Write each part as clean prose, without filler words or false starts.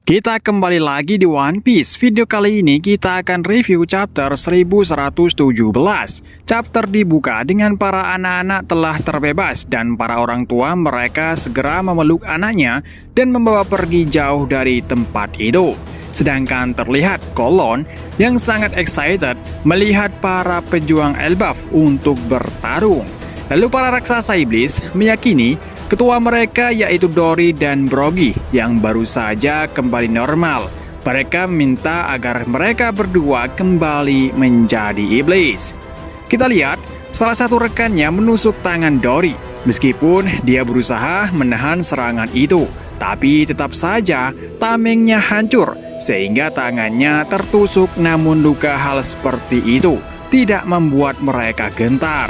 Kita kembali lagi di One Piece. Video kali ini kita akan review chapter 1117. Chapter dibuka dengan para anak-anak telah terbebas dan para orang tua mereka segera memeluk anaknya dan membawa pergi jauh dari tempat itu. Sedangkan terlihat Kolon yang sangat excited melihat para pejuang Elbaf untuk bertarung. Lalu para raksasa iblis meyakini ketua mereka yaitu Dory dan Brogy yang baru saja kembali normal. Mereka minta agar mereka berdua kembali menjadi iblis. Kita lihat salah satu rekannya menusuk tangan Dory. Meskipun dia berusaha menahan serangan itu, tapi tetap saja tamengnya hancur sehingga tangannya tertusuk, namun luka hal seperti itu tidak membuat mereka gentar.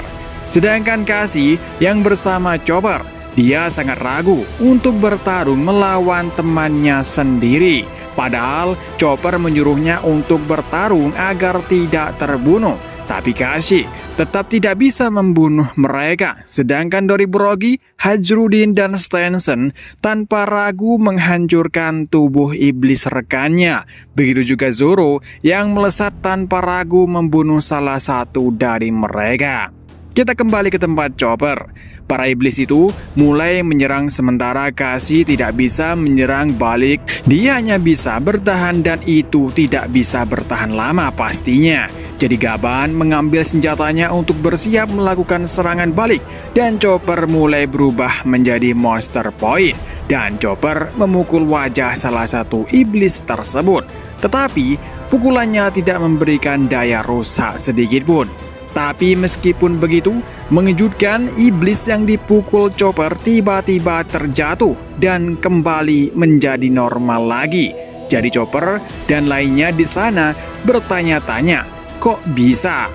Sedangkan Cassie yang bersama Chopper, dia sangat ragu untuk bertarung melawan temannya sendiri. Padahal Chopper menyuruhnya untuk bertarung agar tidak terbunuh. Tapi Cassie tetap tidak bisa membunuh mereka. Sedangkan Dory, Brogy, Hajrudin, dan Stenson tanpa ragu menghancurkan tubuh iblis rekannya. Begitu juga Zoro yang melesat tanpa ragu membunuh salah satu dari mereka. Kita kembali ke tempat Chopper. Para iblis itu mulai menyerang sementara Cassie tidak bisa menyerang balik. Dia hanya bisa bertahan dan itu tidak bisa bertahan lama pastinya. Jadi Gaban mengambil senjatanya untuk bersiap melakukan serangan balik dan Chopper mulai berubah menjadi Monster Point. Dan Chopper memukul wajah salah satu iblis tersebut. Tetapi pukulannya tidak memberikan daya rusak sedikit pun. Tapi meskipun begitu, mengejutkan, iblis yang dipukul Chopper tiba-tiba terjatuh dan kembali menjadi normal lagi. Jadi Chopper dan lainnya di sana bertanya-tanya, kok bisa?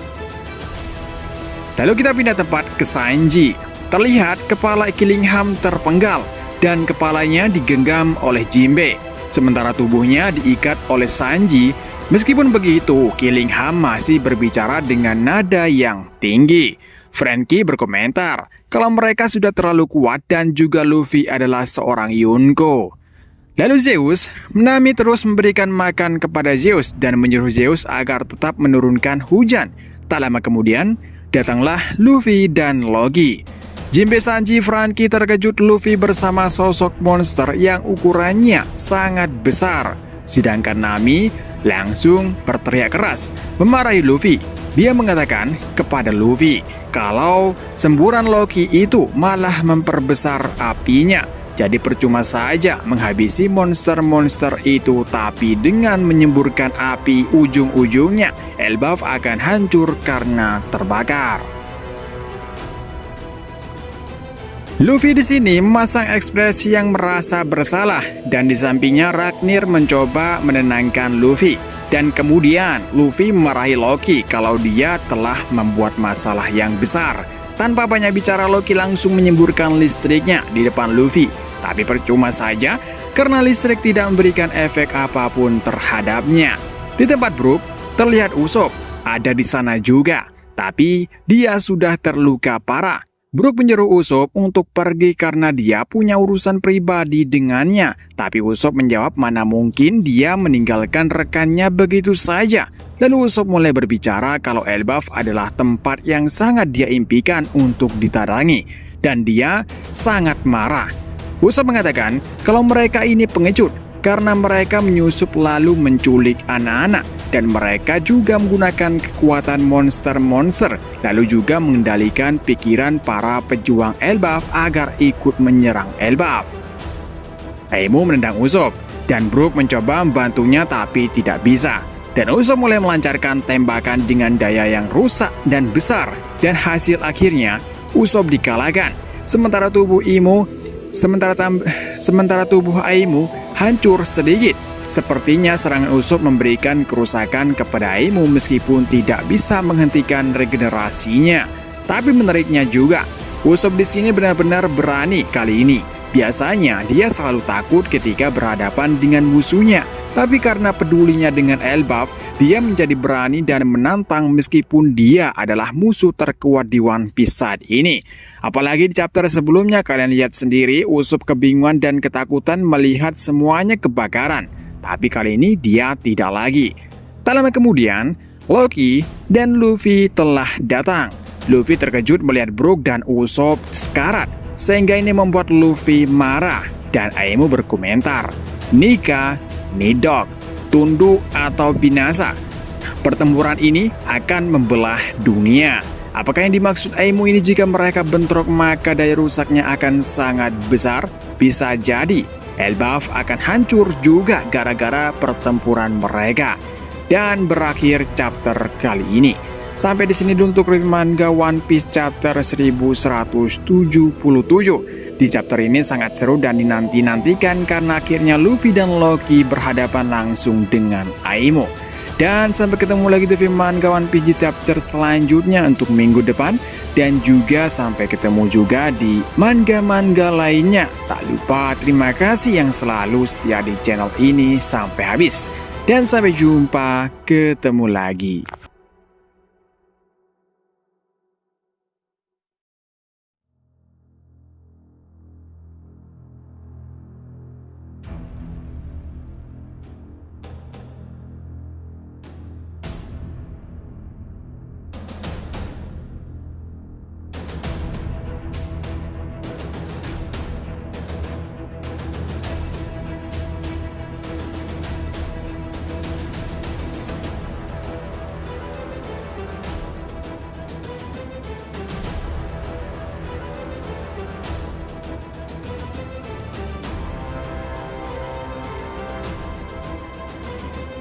Lalu kita pindah tempat ke Sanji. Terlihat kepala Killingham terpenggal dan kepalanya digenggam oleh Jinbe. Sementara tubuhnya diikat oleh Sanji. Meskipun begitu, Killingham masih berbicara dengan nada yang tinggi. Franky berkomentar kalau mereka sudah terlalu kuat dan juga Luffy adalah seorang Yonko. Lalu Zeus, Nami terus memberikan makan kepada Zeus dan menyuruh Zeus agar tetap menurunkan hujan. Tak lama kemudian, datanglah Luffy dan Logi. Jinbe, Sanji, Franky terkejut Luffy bersama sosok monster yang ukurannya sangat besar. Sedangkan Nami langsung berteriak keras memarahi Luffy. Dia mengatakan kepada Luffy kalau semburan Loki itu malah memperbesar apinya. Jadi percuma saja menghabisi monster-monster itu, tapi dengan menyemburkan api ujung-ujungnya Elbaf akan hancur karena terbakar. Luffy di sini memasang ekspresi yang merasa bersalah dan di sampingnya Ragnir mencoba menenangkan Luffy. Dan kemudian Luffy memarahi Loki kalau dia telah membuat masalah yang besar. Tanpa banyak bicara, Loki langsung menyemburkan listriknya di depan Luffy. Tapi percuma saja karena listrik tidak memberikan efek apapun terhadapnya. Di tempat Brook terlihat Usopp ada di sana juga, tapi dia sudah terluka parah. Brook menyuruh Usopp untuk pergi karena dia punya urusan pribadi dengannya. Tapi Usopp menjawab mana mungkin dia meninggalkan rekannya begitu saja. Lalu Usopp mulai berbicara kalau Elbaf adalah tempat yang sangat dia impikan untuk ditarangi. Dan dia sangat marah. Usopp mengatakan kalau mereka ini pengecut karena mereka menyusup lalu menculik anak-anak. Dan mereka juga menggunakan kekuatan monster-monster, lalu juga mengendalikan pikiran para pejuang Elbaf agar ikut menyerang Elbaf. Aimu menendang Usopp, dan Brook mencoba membantunya tapi tidak bisa. Dan Usopp mulai melancarkan tembakan dengan daya yang rusak dan besar, dan hasil akhirnya Usopp dikalahkan. Sementara tubuh Aimu hancur sedikit. Sepertinya serangan Usopp memberikan kerusakan kepada Aimu meskipun tidak bisa menghentikan regenerasinya. Tapi menariknya juga, Usopp di sini benar-benar berani kali ini. Biasanya dia selalu takut ketika berhadapan dengan musuhnya. Tapi karena pedulinya dengan Elbaf, dia menjadi berani dan menantang meskipun dia adalah musuh terkuat di One Piece saat ini. Apalagi di chapter sebelumnya kalian lihat sendiri Usopp kebingungan dan ketakutan melihat semuanya kebakaran. tapi kali ini dia tidak lagi. Tak lama kemudian, Loki dan Luffy telah datang. Luffy terkejut melihat Brook dan Usopp sekarat, sehingga ini membuat Luffy marah dan Aemu berkomentar, "Nika, Nidok, tunduk atau binasa. Pertempuran ini akan membelah dunia." Apakah yang dimaksud Aemu ini jika mereka bentrok maka daya rusaknya akan sangat besar? Bisa jadi Elbaf akan hancur juga gara-gara pertempuran mereka. Dan berakhir chapter kali ini. Sampai di sini dulu untuk review manga One Piece chapter 1177. Di chapter ini sangat seru dan dinanti-nantikan karena akhirnya Luffy dan Loki berhadapan langsung dengan Aemu. Dan sampai ketemu lagi di film manga One Piece di chapter selanjutnya untuk minggu depan. Dan juga sampai ketemu juga di manga-manga lainnya. Tak lupa terima kasih yang selalu setia di channel ini sampai habis. Dan sampai jumpa, ketemu lagi.